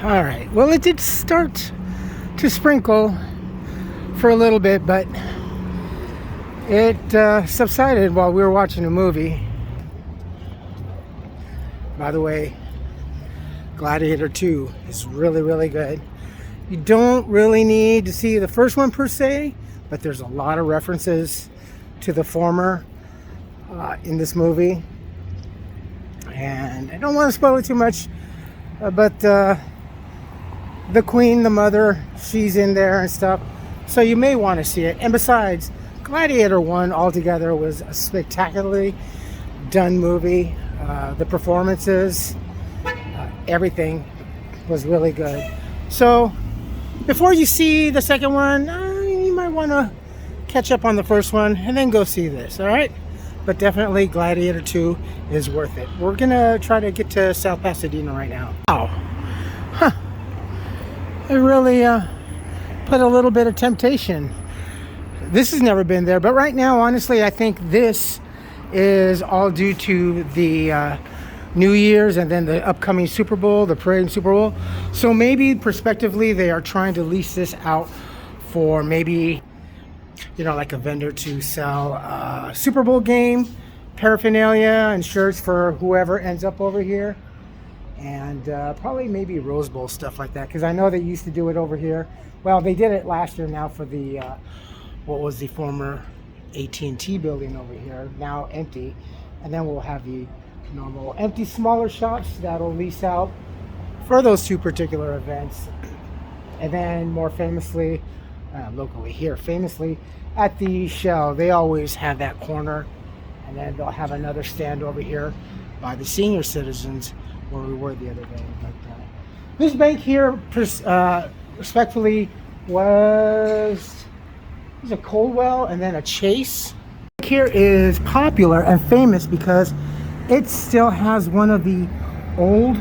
All right, well, it did start to sprinkle for a little bit, but it subsided while we were watching a movie. By the way, Gladiator 2 is really, really good. You don't really need to see the first one per se, but there's a lot of references to the former in this movie. And I don't want to spoil it too much, but the queen, the mother, she's in there and stuff. So you may want to see it. And besides, Gladiator 1 altogether was a spectacularly done movie. The performances, everything was really good. So before you see the second one, you might want to catch up on the first one and then go see this, all right? But definitely Gladiator 2 is worth it. We're going to try to get to South Pasadena right now. Wow. Huh. It really put a little bit of temptation. This has never been there, but right now, honestly, I think this is all due to the New Year's and then the upcoming Super Bowl, the parade and Super Bowl. So maybe prospectively they are trying to lease this out for maybe, you know, like a vendor to sell Super Bowl game paraphernalia and shirts for whoever ends up over here. And probably maybe Rose Bowl stuff like that, because I know they used to do it over here. Well, they did it last year now for the what was the former AT&T building over here, now empty. And then we'll have the normal empty smaller shops that'll lease out for those two particular events. And then more famously, locally here, famously at the Shell, they always have that corner, and then they'll have another stand over here by the senior citizens where we were the other day. But this bank here, respectfully, was a Coldwell and then a Chase. Here is popular and famous because it still has one of the old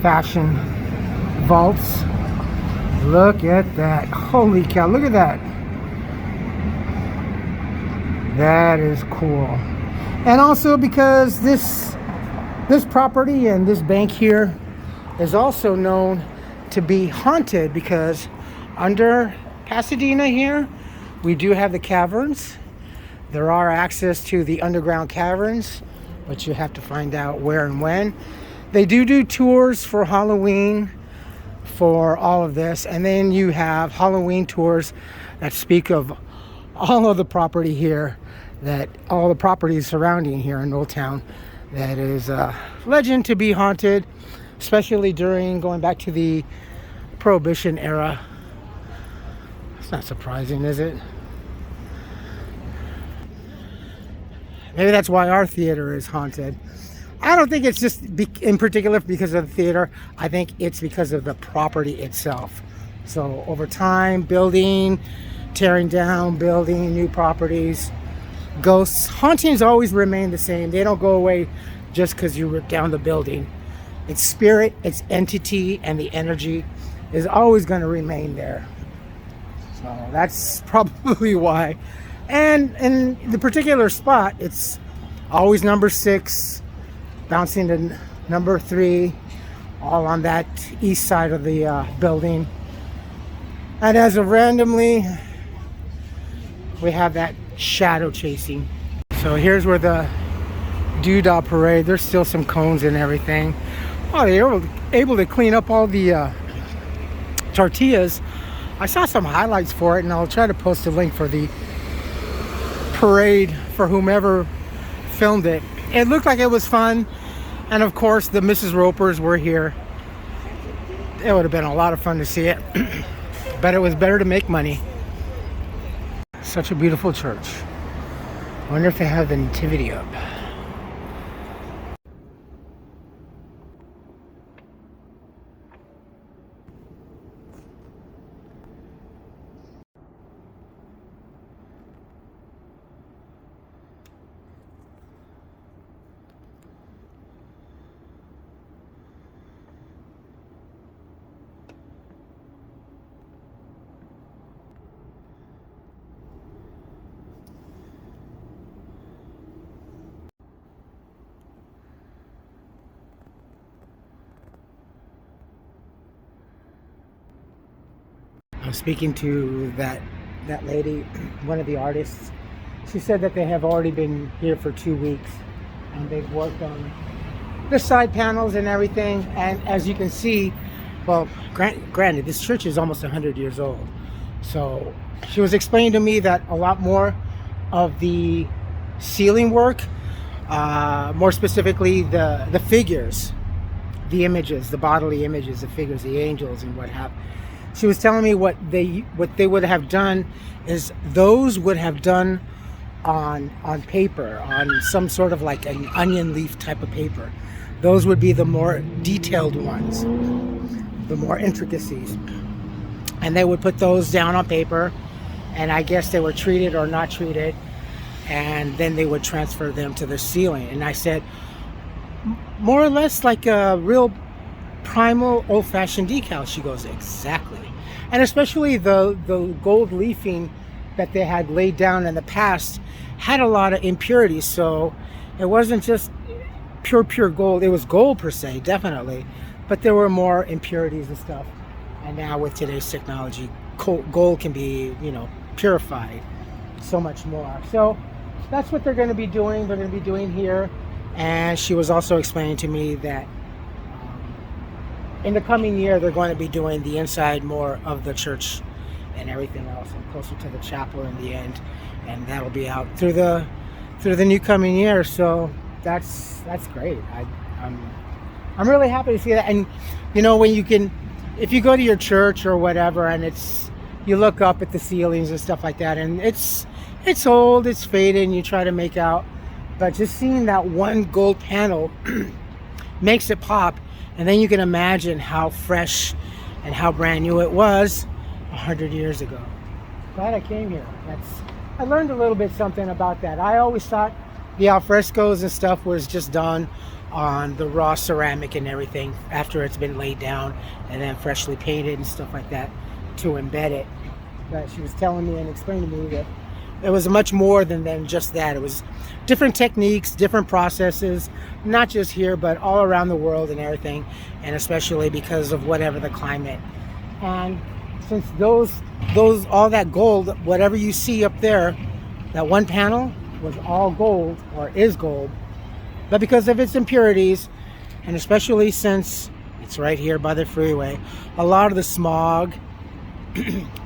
fashioned vaults. Look at that. Holy cow, look at that. That is cool. And also because this property and this bank here is also known to be haunted, because under Pasadena here, we do have the caverns. There are access to the underground caverns, but you have to find out where and when. They do tours for Halloween for all of this, and then you have Halloween tours that speak of all of the property here, that all the properties surrounding here in Old Town that is legend to be haunted, especially during going back to the Prohibition era. It's not surprising, is it? Maybe that's why our theater is haunted. I don't think it's just in particular because of the theater. I think it's because of the property itself. So over time, building, tearing down, building new properties, ghosts, hauntings always remain the same. They don't go away just because you rip down the building. Its spirit, its entity, and the energy is always going to remain there. So that's probably why. And in the particular spot, it's always number 6, bouncing to number 3, all on that east side of the building. And as of randomly, we have that shadow chasing. So here's where the DoDah parade, there's still some cones and everything. Oh, they were able to clean up all the tortillas. I saw some highlights for it, and I'll try to post a link for the parade for whomever filmed it. It looked like it was fun, and of course the Mrs. Ropers were here. It would have been a lot of fun to see it, but it was better to make money. Such a beautiful church. I wonder if they have the nativity up. I was speaking to that lady, one of the artists. She said that they have already been here for 2 weeks, and they've worked on the side panels and everything. And as you can see, well, granted, this church is almost 100 years old. So she was explaining to me that a lot more of the ceiling work, more specifically the figures, the images, the bodily images, the figures, the angels and what have. She was telling me what they would have done is those would have done on paper, on some sort of like an onion leaf type of paper. Those would be the more detailed ones, the more intricacies. And they would put those down on paper, and I guess they were treated or not treated, and then they would transfer them to the ceiling. And I said, more or less like a real primal old-fashioned decal. She goes, exactly. And especially the gold leafing that they had laid down in the past had a lot of impurities. So it wasn't just pure gold. It was gold per se, definitely, but there were more impurities and stuff. And now with today's technology, gold can be, you know, purified so much more. So that's what they're going to be doing. They're going to be doing here. And she was also explaining to me that in the coming year, they're going to be doing the inside more of the church and everything else, and closer to the chapel in the end. And that'll be out through the new coming year. So that's great. I'm really happy to see that. And you know, when you can, if you go to your church or whatever, and you look up at the ceilings and stuff like that, and it's old, it's faded, and you try to make out, but just seeing that one gold panel makes it pop. And then you can imagine how fresh and how brand new it was 100 years ago. Glad I came here. I learned a little bit something about that. I always thought the alfrescos and stuff was just done on the raw ceramic and everything after it's been laid down and then freshly painted and stuff like that to embed it. But she was telling me and explaining to me that it was much more than just that. It was different techniques, different processes, not just here, but all around the world and everything, and especially because of whatever the climate. And since all that gold, whatever you see up there, that one panel was all gold, or is gold, but because of its impurities, and especially since it's right here by the freeway, a lot of the smog,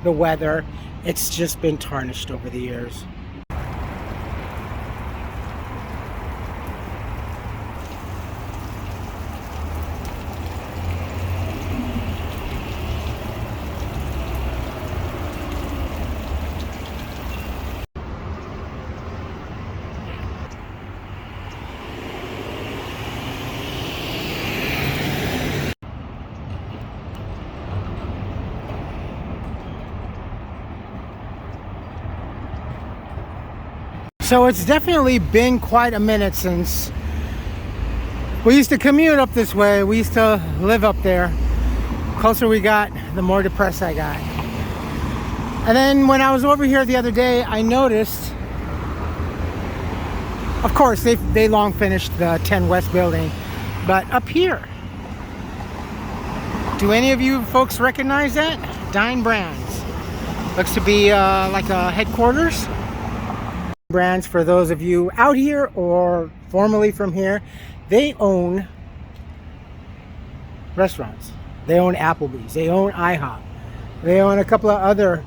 the weather, it's just been tarnished over the years. So it's definitely been quite a minute since we used to commute up this way. We used to live up there. The closer we got, the more depressed I got. And then when I was over here the other day, I noticed, of course, they long finished the 10 West building, but up here, do any of you folks recognize that? Dine Brands. Looks to be like a headquarters. Brands, for those of you out here or formerly from here, they own restaurants. They own Applebee's. They own IHOP. They own a couple of other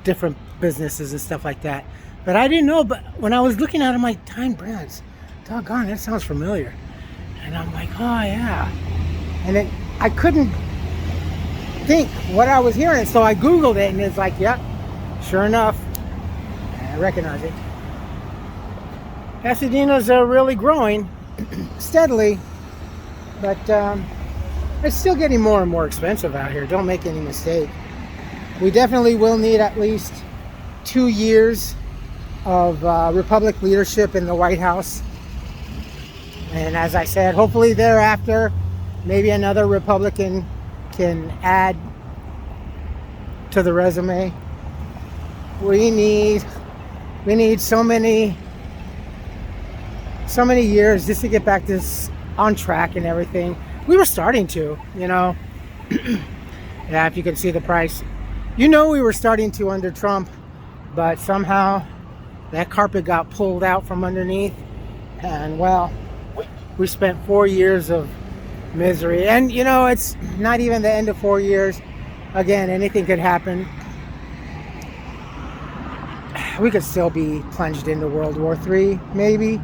different businesses and stuff like that. But I didn't know, but when I was looking at them, like, Dine Brands, doggone, that sounds familiar. And I'm like, oh yeah. And then I couldn't think what I was hearing, so I Googled it, and it's like, yep, sure enough, I recognize it. Pasadena's really growing steadily, but it's still getting more and more expensive out here. Don't make any mistake. We definitely will need at least 2 years of Republican leadership in the White House. And as I said, hopefully thereafter, maybe another Republican can add to the resume. We need so many years just to get back this on track and everything. We were starting to, you know. Yeah, if you can see the price You know, we were starting to under Trump, but somehow that carpet got pulled out from underneath, and well, we spent 4 years of misery. And you know, it's not even the end of 4 years. Again, anything could happen. We could still be plunged into World War III, maybe.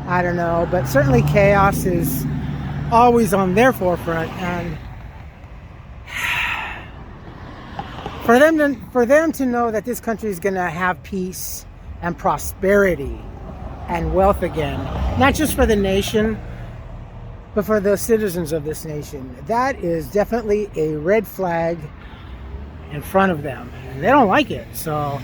I don't know, but certainly chaos is always on their forefront, and for them to know that this country is going to have peace and prosperity and wealth again, not just for the nation, but for the citizens of this nation, that is definitely a red flag in front of them, and they don't like it. So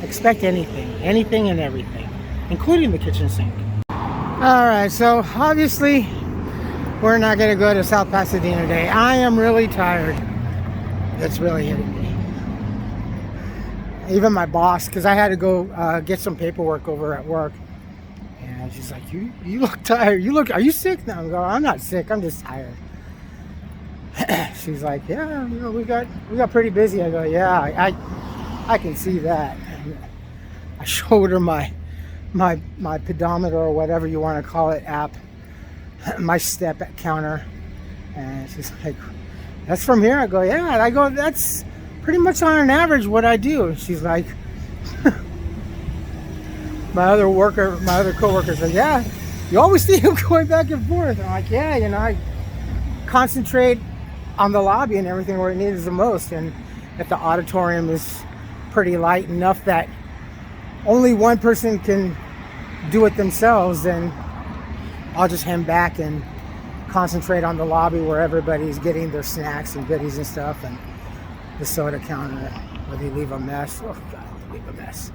expect anything and everything, including the kitchen sink. All right, so obviously we're not going to go to South Pasadena today. I am really tired. It's really hitting me. Even my boss, because I had to go get some paperwork over at work, and she's like, "You look tired. Are you sick?" No, I'm going, "I'm not sick. I'm just tired." She's like, "Yeah, you know, we got pretty busy." I go, "Yeah, I can see that." And I showed her my pedometer, or whatever you want to call it, app, my step counter, and she's like, "That's from here?" I go, "Yeah." And I go, "That's pretty much on an average what I do." And she's like, my other coworker said, "Yeah, you always see him going back and forth." And I'm like, "Yeah, you know, I concentrate on the lobby and everything where it needs the most. And if the auditorium is pretty light enough that only one person can do it themselves, then I'll just hem back and concentrate on the lobby where everybody's getting their snacks and goodies and stuff, and the soda counter where they leave a mess. Oh God, they leave a mess."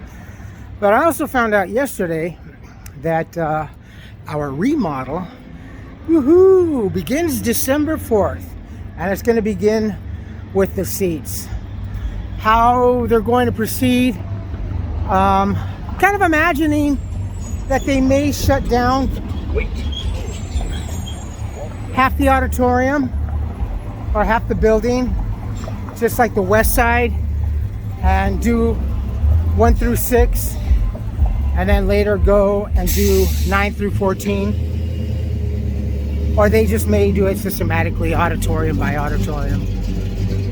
But I also found out yesterday that our remodel, woohoo, begins December 4th, and it's going to begin with the seats. How they're going to proceed, kind of imagining that they may shut down half the auditorium or half the building, just like the west side, and do 1 through 6, and then later go and do 9 through 14. Or they just may do it systematically, auditorium by auditorium.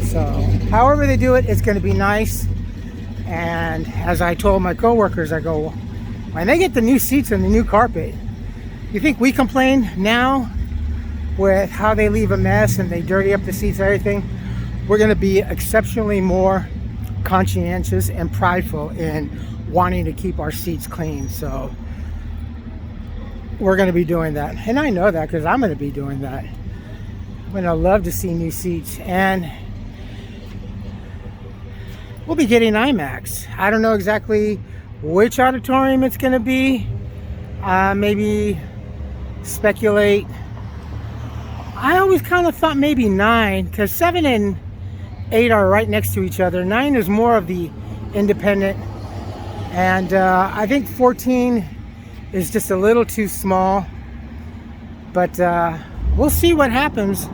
So however they do it, it's going to be nice. And as I told my coworkers, I go, when they get the new seats and the new carpet, you think we complain now with how they leave a mess and they dirty up the seats and everything? We're going to be exceptionally more conscientious and prideful in wanting to keep our seats clean. So we're going to be doing that, and I know that because I'm going to be doing that. I'm going to love to see new seats, and we'll be getting IMAX. I don't know exactly which auditorium it's going to be. Maybe speculate. I always kind of thought maybe 9, because 7 and 8 are right next to each other. 9 is more of the independent, and I think 14 is just a little too small. But we'll see what happens.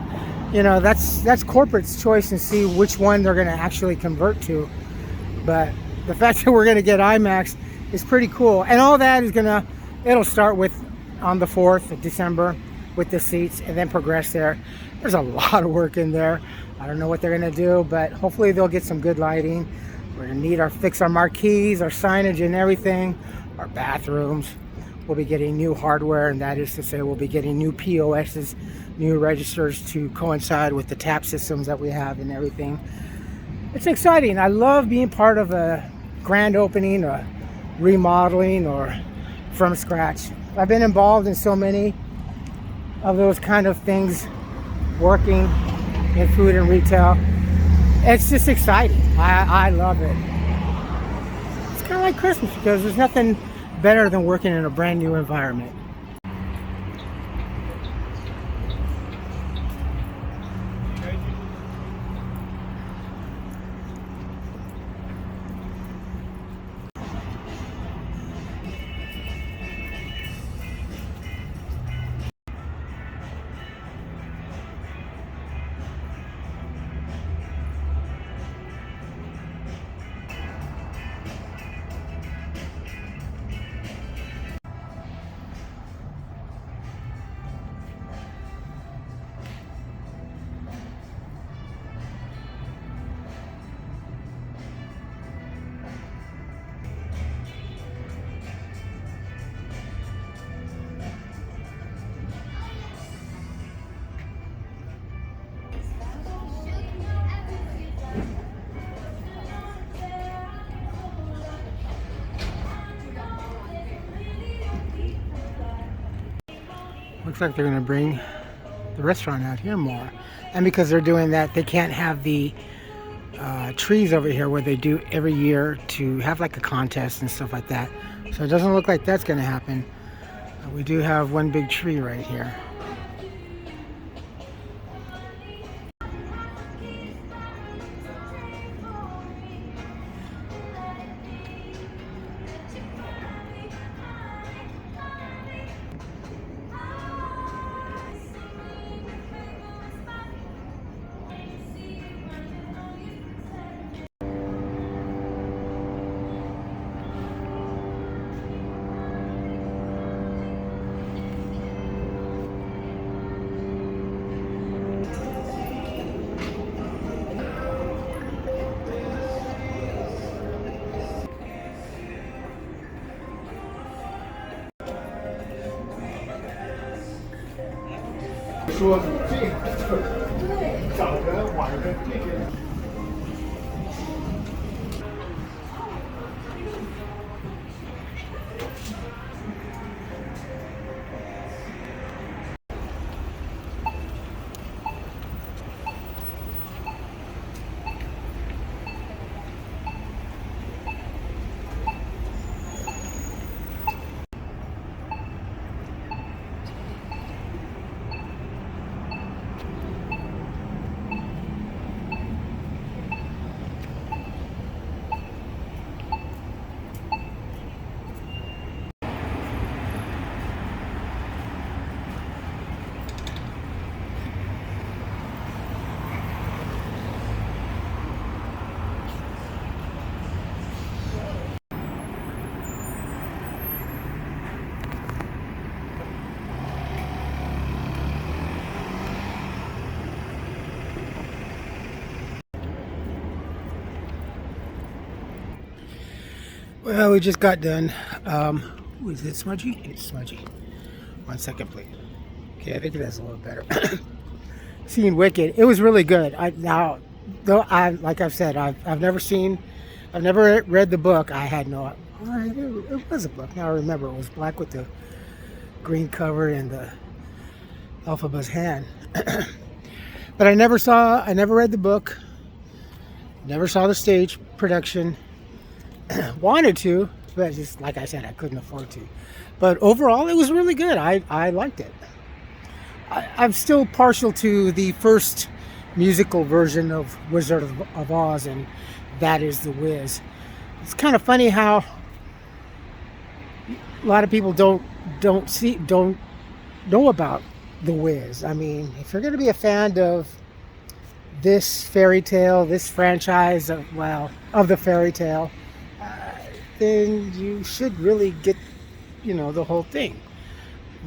You know, that's corporate's choice, and see which one they're going to actually convert to. But the fact that we're going to get IMAX is pretty cool, and all that is it'll start with on the 4th of December with the seats, and then progress there. There's a lot of work in there. I don't know what they're going to do, but hopefully they'll get some good lighting. We're going to need fix our marquees, our signage and everything, our bathrooms. We'll be getting new hardware, and that is to say we'll be getting new POSs, new registers to coincide with the tap systems that we have and everything. It's exciting. I love being part of a grand opening, or remodeling, or from scratch. I've been involved in so many of those kind of things, working in food and retail. It's just exciting. I love it. It's kind of like Christmas, because there's nothing better than working in a brand new environment. Looks like they're going to bring the restaurant out here more. And because they're doing that, they can't have the trees over here where they do every year to have like a contest and stuff like that. So it doesn't look like that's going to happen. We do have one big tree right here. Well, we just got done. Is it smudgy? It's smudgy. 1 second, please. Okay, I think that's a little better. Seeing Wicked, it was really good. Like I've said, I've never read the book. I had no. It was a book. Now I remember it was black with the green cover and the Elphaba's hand. But I never read the book. Never saw the stage production. Wanted to, but just like I said, I couldn't afford to. But overall, it was really good. I liked it. I'm still partial to the first musical version of Wizard of Oz, and that is The Wiz. It's kind of funny how a lot of people don't know about The Wiz. I mean, if you're going to be a fan of this fairy tale, this franchise of the fairy tale, then you should really get, the whole thing.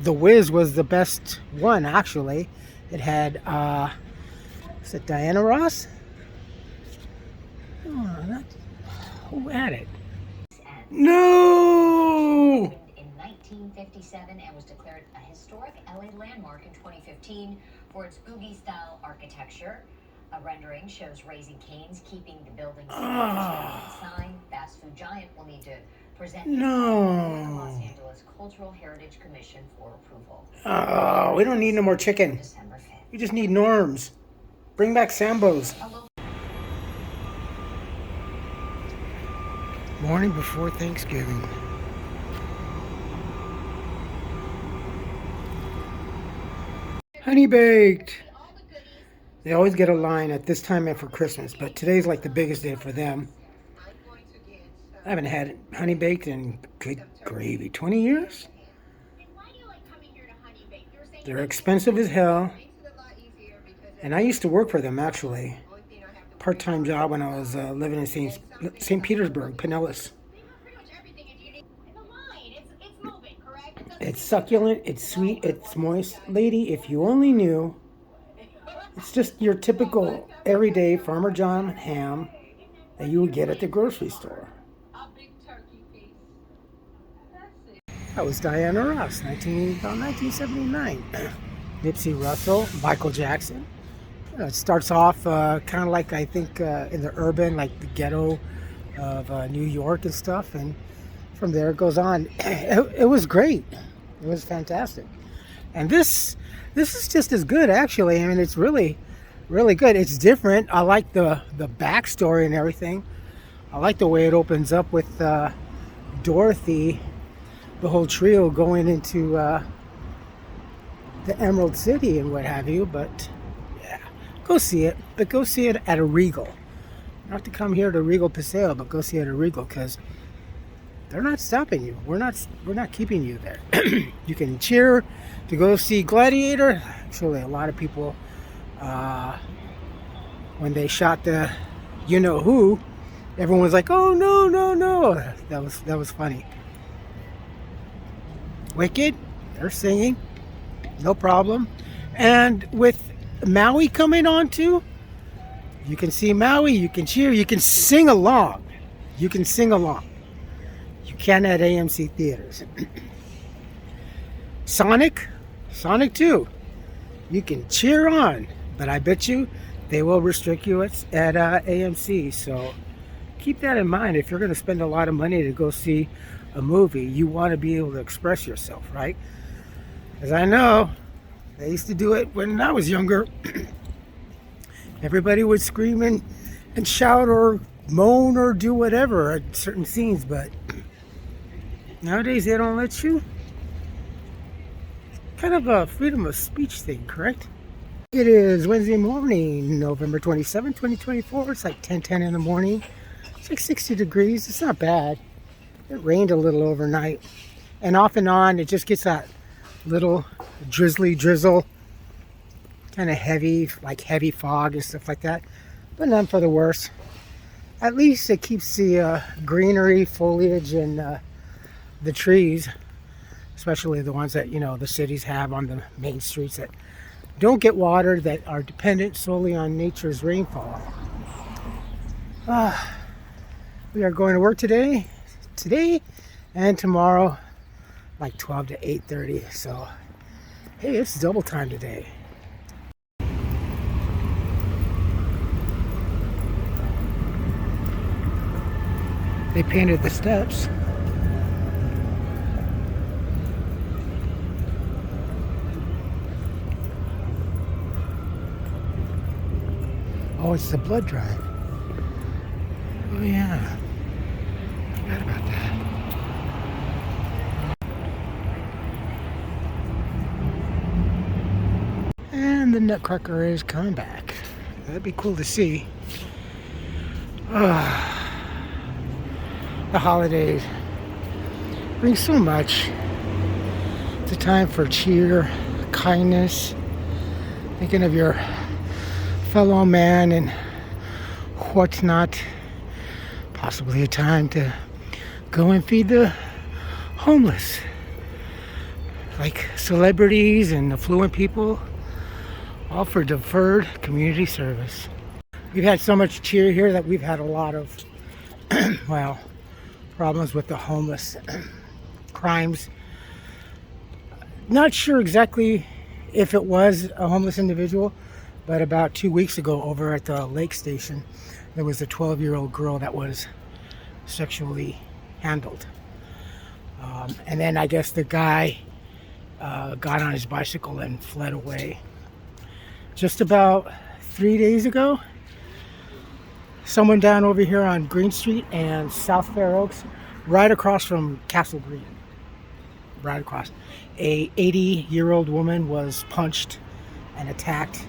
The Wiz was the best one, actually. It had, is it Diana Ross? Oh, who had it? No! In 1957 and was declared a historic LA landmark in 2015 for its boogie-style architecture. A rendering shows Raising Cane's keeping the building's sign. Fast food giant will need to present the Los Angeles Cultural Heritage Commission for approval. Oh, we don't need no more chicken. December 5th. We just need norms. Bring back Sambo's. Morning before Thanksgiving. Honey baked. They always get a line at this time and for Christmas, but today's like the biggest day for them. I haven't had honey baked in, good gravy, 20 years? They're expensive as hell. And I used to work for them, actually. Part-time job when I was living in St. Petersburg, Pinellas. It's succulent, it's sweet, it's moist. Lady, if you only knew. It's just your typical everyday Farmer John ham that you would get at the grocery store. That was Diana Ross, about 1979. Nipsey Russell, Michael Jackson. It starts off kind of like, I think, in the urban, like the ghetto of New York and stuff. And from there it goes on. It was great. It was fantastic. And this is just as good, actually. I mean, it's really good. It's different. I like the backstory and everything. I like the way it opens up with Dorothy, the whole trio going into the Emerald City and what have you. But yeah, go see it. But go see it at a Regal. Not to come here to Regal Paseo, but go see it at a Regal, because they're not stopping you. We're not keeping you there. You can cheer to go see Gladiator. Actually, a lot of people, when they shot the you know who, everyone was like, "Oh no, no, no!" That was funny. Wicked, they're singing, no problem. And with Maui coming on too, you can see Maui. You can cheer. You can sing along. You can sing along. You can at AMC theaters. Sonic 2. You can cheer on, but I bet you they will restrict you at AMC. So keep that in mind. If you're going to spend a lot of money to go see a movie, you want to be able to express yourself, right? As I know, they used to do it when I was younger. Everybody would scream and shout or moan or do whatever at certain scenes, but nowadays they don't let you. Kind of a freedom of speech thing, correct? It is Wednesday morning, November 27, 2024. It's like 10:10 in the morning. It's like 60 degrees. It's not bad. It rained a little overnight. And off and on, it just gets that little drizzle. Kind of heavy, like heavy fog and stuff like that. But none for the worse. At least it keeps the greenery, foliage, and the trees, especially the ones that, you know, the cities have on the main streets that don't get watered, that are dependent solely on nature's rainfall. We are going to work today and tomorrow, like 12 to 8:30. So, hey, it's double time today. They painted the steps. Oh, it's the blood drive. Oh yeah, forgot about that. And the Nutcracker is coming back. That'd be cool to see. The holidays bring so much. It's a time for cheer, kindness, thinking of your fellow man and whatnot. Possibly a time to go and feed the homeless, like celebrities and affluent people, all for deferred community service. We've had so much cheer here that we've had a lot of well, problems with the homeless, crimes. Not sure exactly if it was a homeless individual, but about 2 weeks ago over at the Lake Station, there was a 12-year-old girl that was sexually handled. And then I guess the guy got on his bicycle and fled away. Just about 3 days ago, someone down over here on Green Street and South Fair Oaks, right across from Castle Green, right across, a 80-year-old woman was punched and attacked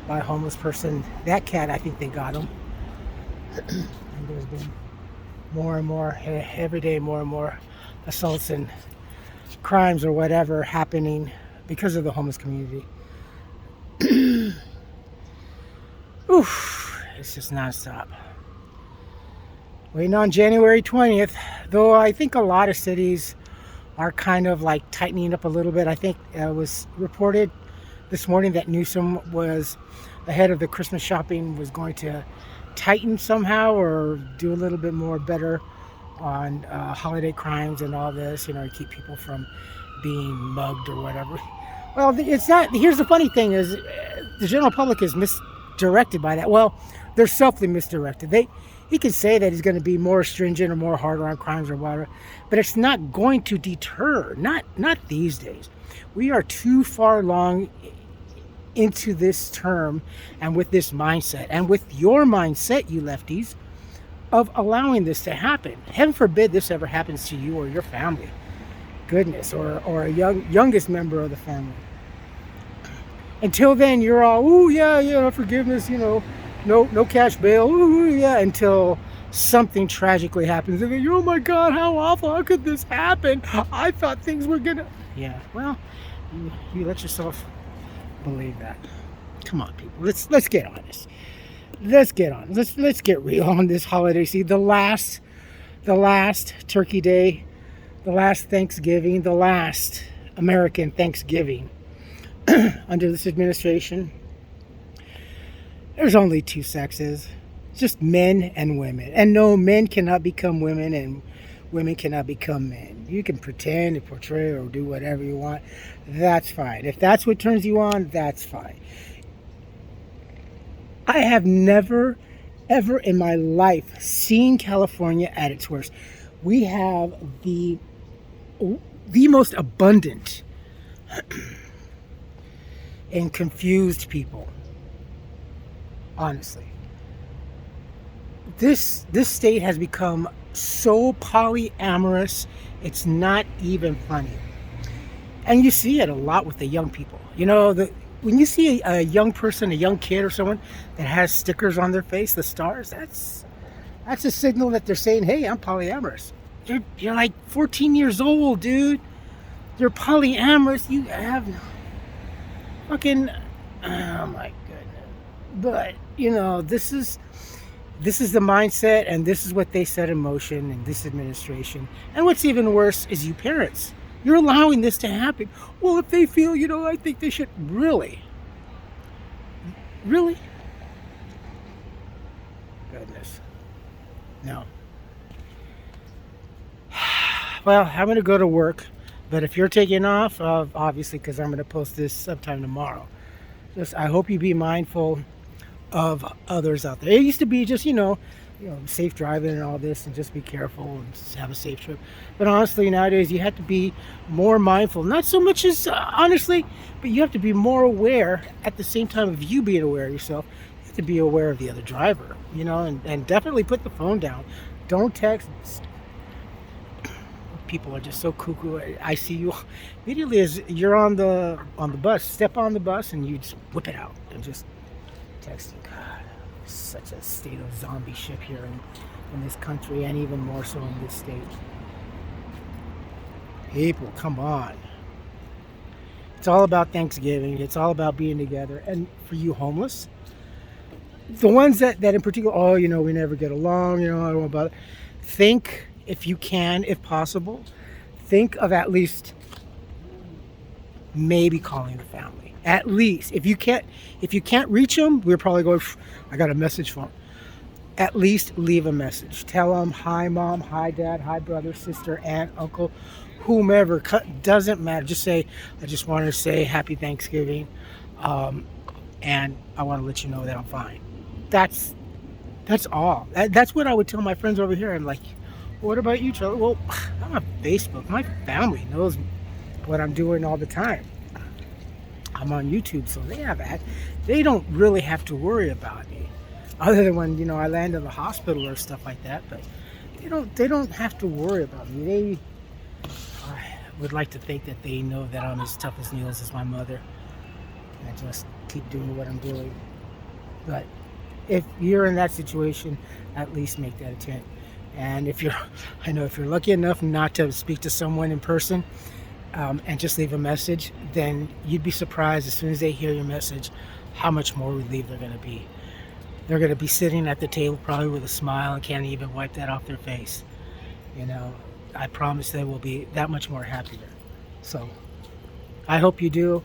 by a homeless person. That cat, I think they got him. And there's been more and more, every day, more and more assaults and crimes or whatever happening because of the homeless community. Oof, it's just nonstop. Waiting on January 20th, though I think a lot of cities are kind of like tightening up a little bit. I think it was reported this morning that Newsom was ahead of the Christmas shopping, was going to tighten somehow or do a little bit more better on holiday crimes and all this, you know, to keep people from being mugged or whatever. Well, it's not. Here's the funny thing is the general public is misdirected by that. Well, they're selfly misdirected. He could say that he's going to be more stringent or more harder on crimes or whatever, but it's not going to deter. Not these days. We are too far along into this term and with this mindset and with your mindset, you lefties, of allowing this to happen. Heaven forbid this ever happens to you or your family. Goodness, or a youngest member of the family. Until then, you're all, ooh, yeah, forgiveness, no cash bail, ooh, yeah, until something tragically happens. And then, oh my God, how awful, how could this happen? I thought things were gonna, yeah, well, you let yourself believe that. Come on, people, let's get honest. Let's get on. Let's get real on this holiday season. The last Turkey Day, the last Thanksgiving, the last American Thanksgiving under this administration. There's only two sexes, just men and women. And no, men cannot become women and women cannot become men. You can pretend and portray or do whatever you want. That's fine. If that's what turns you on, that's fine. I have never, ever in my life seen California at its worst. We have the most abundant and confused people. Honestly, this state has become so polyamorous, it's not even funny. And you see it a lot with the young people. When you see a young person, a young kid or someone that has stickers on their face, the stars, that's a signal that they're saying, hey, I'm polyamorous. You're like 14 years old, dude. You're polyamorous. You have fucking, oh my goodness. But, this is the mindset, and this is what they set in motion in this administration. And what's even worse is you parents. You're allowing this to happen. Well, if they feel, I think they should. Really? Really? Goodness. No. Well, I'm going to go to work. But if you're taking off, obviously, because I'm going to post this sometime tomorrow. I hope you be mindful of others out there. It used to be just, safe driving and all this, and just be careful and just have a safe trip. But honestly, nowadays you have to be more mindful. Not so much as honestly, but you have to be more aware at the same time of you being aware of yourself. You have to be aware of the other driver, and definitely put the phone down. Don't text. People are just so cuckoo. I see you immediately as you're on the bus. Step on the bus and you just whip it out and just texting. God, such a state of zombie ship here in this country, and even more so in this state. People, come on. It's all about Thanksgiving. It's all about being together. And for you homeless, the ones that in particular, we never get along, I don't know about it. Think, if you can, if possible, think of at least maybe calling the family. At least, if you can't reach them, we're probably going, I got a message for them. At least leave a message. Tell them, hi mom, hi dad, hi brother, sister, aunt, uncle, whomever. Doesn't matter. Just say, I just wanted to say happy Thanksgiving, and I want to let you know that I'm fine. That's all. That's what I would tell my friends over here. I'm like, what about you, Charlie? Well, I'm on Facebook. My family knows what I'm doing all the time. I'm on YouTube, so they have that. They don't really have to worry about me, other than when I land in the hospital or stuff like that. But they don't have to worry about me. I would like to think that they know that I'm as tough as nails as my mother, and I just keep doing what I'm doing. But if you're in that situation, at least make that attempt. And if you're lucky enough not to speak to someone in person, and just leave a message, then you'd be surprised as soon as they hear your message how much more relieved they're going to be. They're going to be sitting at the table probably with a smile and can't even wipe that off their face. I promise they will be that much more happier. So I hope you do.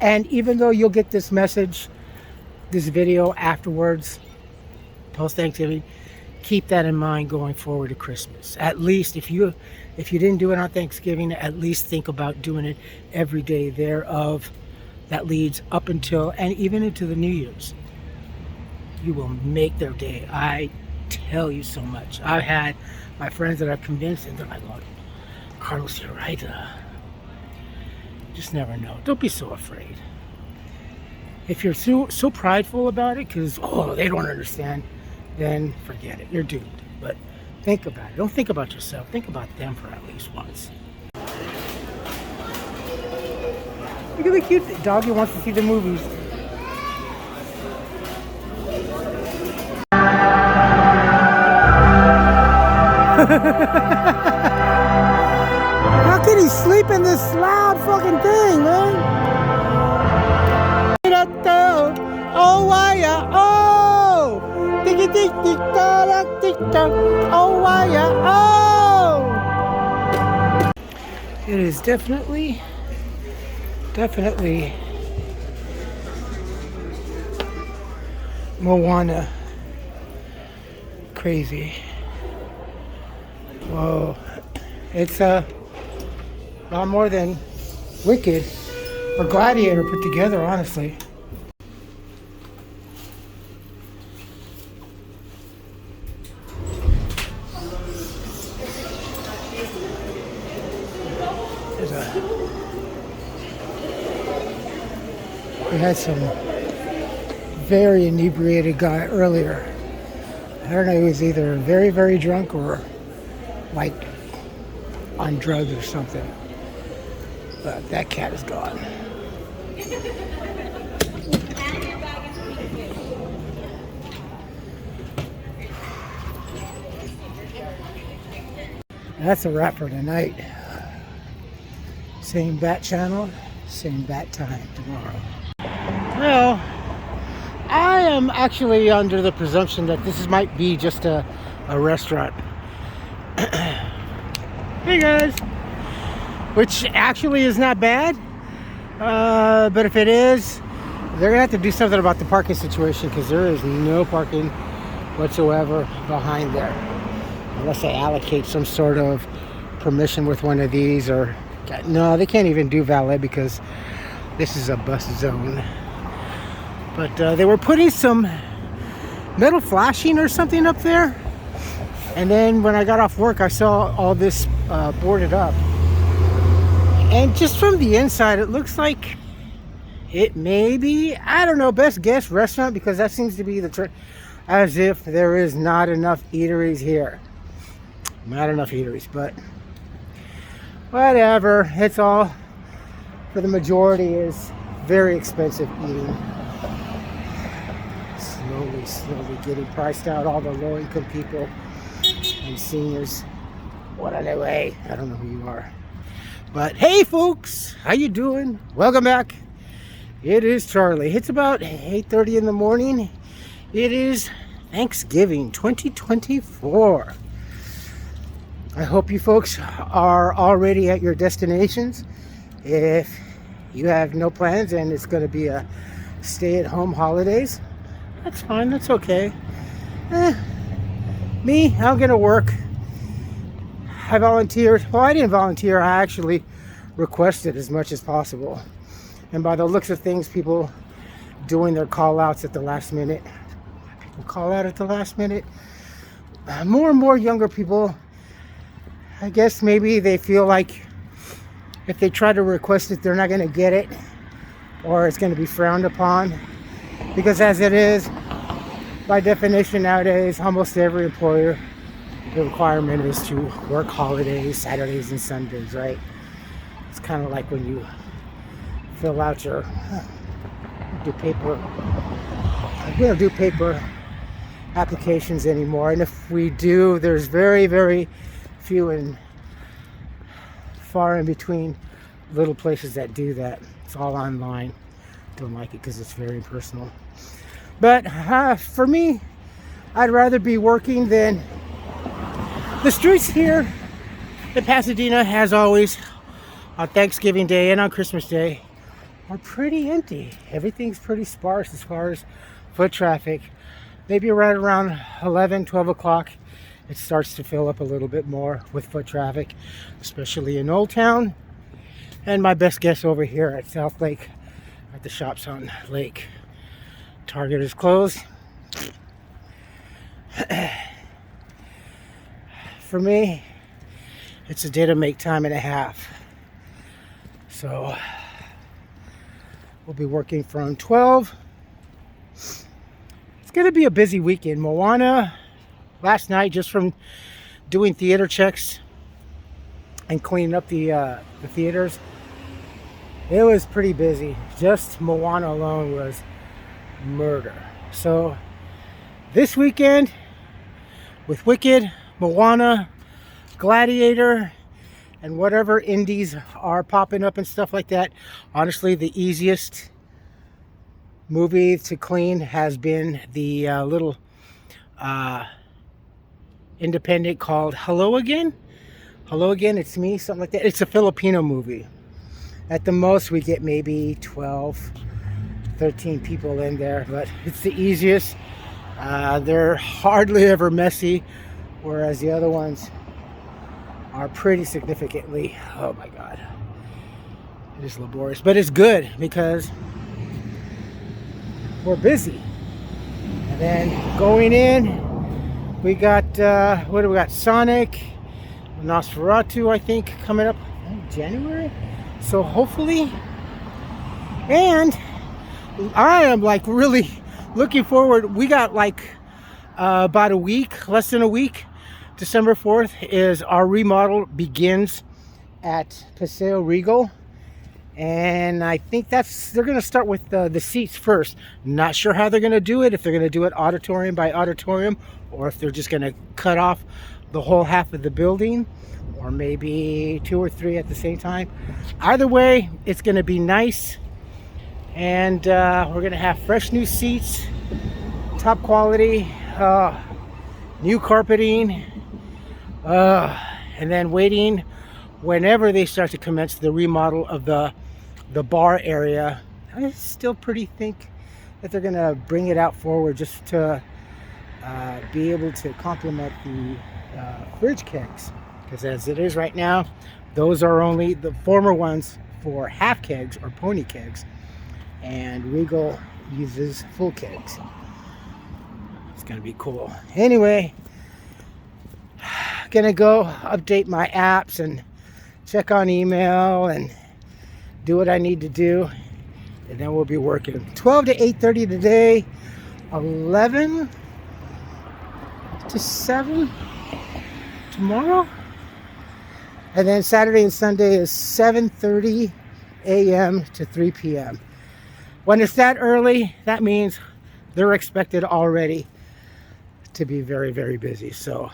And even though you'll get this message, this video afterwards, post Thanksgiving, keep that in mind going forward to Christmas. At least if you didn't do it on Thanksgiving, at least think about doing it every day thereof that leads up until and even into the New Year's. You will make their day. I tell you so much. I've had my friends that I've convinced, and they're like, "Look, Carlos, you're right. Just never know. Don't be so afraid. If you're so prideful about it, because they don't understand, then forget it. You're doomed. But think about it. Don't think about yourself. Think about them for at least once." Look at the cute doggy wants to see the movies. How can he sleep in this loud fucking thing, man? Oh, why, oh! Oh, why, oh! It is definitely Moana crazy. Whoa, it's a lot more than Wicked or Gladiator put together, honestly. We had some very inebriated guy earlier. I don't know, he was either very, very drunk or like on drugs or something. But that cat is gone. That's a wrap for tonight. Same bat channel, same bat time tomorrow. Well, I am actually under the presumption that this might be just a restaurant. Hey guys! Which actually is not bad. But if it is, they're gonna have to do something about the parking situation, because there is no parking whatsoever behind there. Unless they allocate some sort of permission with one of these, or no, they can't even do valet because this is a bus zone. But they were putting some metal flashing or something up there, and then when I got off work, I saw all this boarded up, and just from the inside, it looks like it may be, I don't know, best guess restaurant, because that seems to be the trend, as if there is not enough eateries here. Not enough eateries, but whatever. It's all, for the majority, is very expensive eating. Slowly getting priced out. All the low-income people and seniors. What on their way? I don't know who you are. But hey folks, how you doing? Welcome back. It is Charlie. It's about 8:30 in the morning. It is Thanksgiving 2024. I hope you folks are already at your destinations. If you have no plans and it's going to be a stay-at-home holidays, that's fine, that's okay. Me, I'm going to work. I volunteered. Well, I didn't volunteer. I actually requested as much as possible. And by the looks of things, people doing their call-outs at the last minute. People call out at the last minute. More and more younger people, I guess maybe they feel like if they try to request it, they're not going to get it, or it's going to be frowned upon. Because as it is, by definition nowadays, almost every employer, the requirement is to work holidays, Saturdays and Sundays, right? It's kind of like when you fill out your we don't do paper applications anymore, and if we do, there's very, very few and far in between little places that do that. It's all online. Don't like it because it's very personal. But for me, I'd rather be working than the streets here in Pasadena, as always, on Thanksgiving Day and on Christmas Day, are pretty empty. Everything's pretty sparse as far as foot traffic. Maybe right around 11, 12 o'clock, it starts to fill up a little bit more with foot traffic, especially in Old Town. And my best guess over here at South Lake, at the shops on Lake. Target is closed. for me, it's a day to make time and a half. So we'll be working from 12. It's going to be a busy weekend. Moana, last night, just from doing theater checks and cleaning up the theaters, it was pretty busy. Just Moana alone was murder. So this weekend, with Wicked, Moana, Gladiator, and whatever indies are popping up and stuff like that, honestly, the easiest movie to clean has been the little independent called Hello Again. Hello Again, It's Me, something like that. It's a Filipino movie. At the most, we get maybe 12, 13 people in there, but it's the easiest. They're hardly ever messy, whereas the other ones are pretty significantly, oh my God, it is laborious, but it's good because we're busy. And then going in, we got, what do we got? Sonic, Nosferatu, I think, coming up in January. So hopefully, and I am like really looking forward. We got like about a week, less than a week. December 4th is our remodel begins at Paseo Regal. And I think they're going to start with the seats first. Not sure how they're going to do it, if they're going to do it auditorium by auditorium, or if they're just going to cut off the whole half of the building, or maybe 2 or 3 at the same time. Either way, it's going to be nice. And we're going to have fresh new seats, top quality, new carpeting, and then waiting whenever they start to commence the remodel of the bar area. I still pretty think that they're going to bring it out forward just to be able to complement the fridge kegs, because as it is right now, those are only the former ones for half kegs or pony kegs, and Regal uses full kegs. It's going to be cool. Anyway, gonna go update my apps and check on email and do what I need to do, and then we'll be working 12 to 8:30 today, 11 to 7 tomorrow, and then Saturday and Sunday is 7:30 a.m. to 3 p.m. When it's that early, that means they're expected already to be very, very busy. So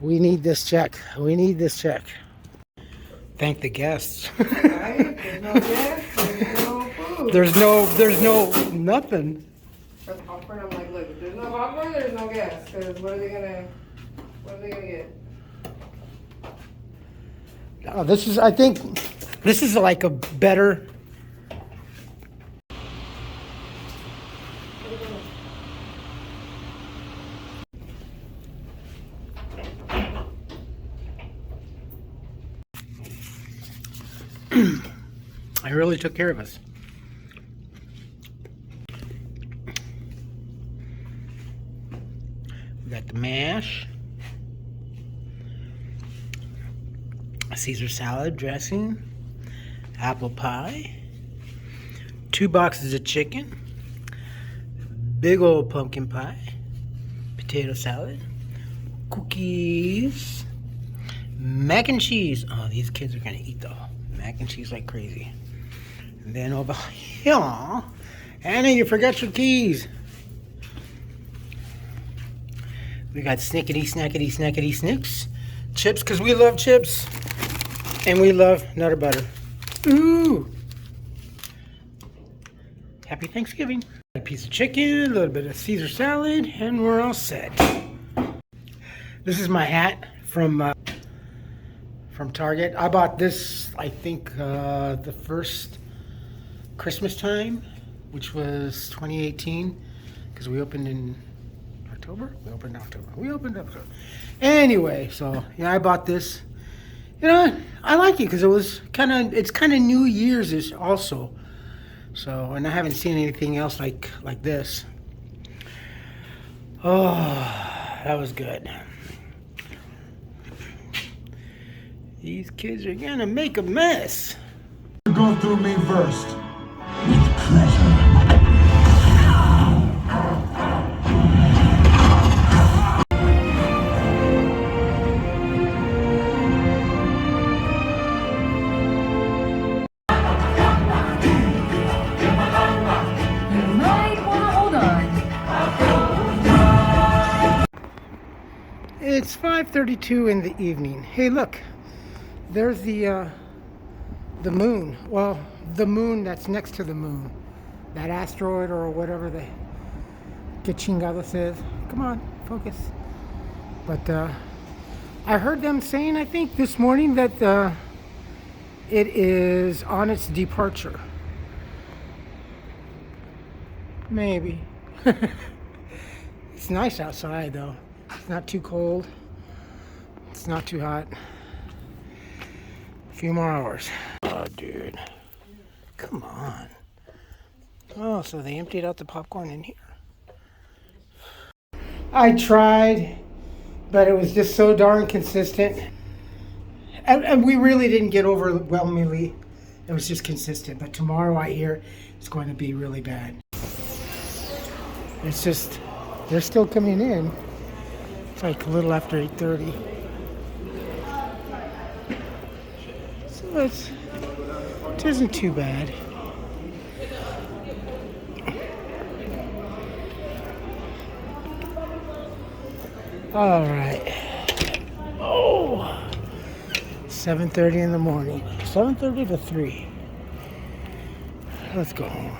we need this check. We need this check. Thank the guests. Right? There's no gas, there's no food. There's no nothing. For the popcorn, I'm like, look, if there's no popcorn, there's no gas. Because what are they gonna get? Oh, I think this is like a better. I really took care of us. We got the mash, Caesar salad dressing, apple pie, 2 boxes of chicken, big old pumpkin pie, potato salad, cookies, mac and cheese. Oh, these kids are gonna eat the mac and cheese like crazy. And then over here, Anna, you forgot your keys. We got snickety, snackety, snackety, snicks. Chips, because we love chips. And we love Nutter Butter. Ooh. Happy Thanksgiving. A piece of chicken, a little bit of Caesar salad, and we're all set. This is my hat from Target. I bought this, I think, the first Christmas time, which was 2018, because we opened in October? We opened October. Anyway, so yeah, I bought this. You know, I like it because it's kind of New Year's-ish also. So, and I haven't seen anything else like this. Oh, that was good. These kids are gonna make a mess. Go through me first. With pleasure. You might want to hold on. It's 5:32 in the evening. Hey, look, there's the moon. Well, the moon that's next to the moon. That asteroid or whatever the Gachingalas is. Come on, focus. But I heard them saying, I think this morning, that it is on its departure. Maybe. It's nice outside though. It's not too cold. It's not too hot. A few more hours. Oh, dude. Come on. Oh, so they emptied out the popcorn in here. I tried, but it was just so darn consistent. And we really didn't get overwhelmingly. It was just consistent. But tomorrow I hear it's going to be really bad. It's just, they're still coming in. It's like a little after 8:30. So it isn't too bad. All right. Oh, 7:30 in the morning. 7:30 to 3. Let's go home.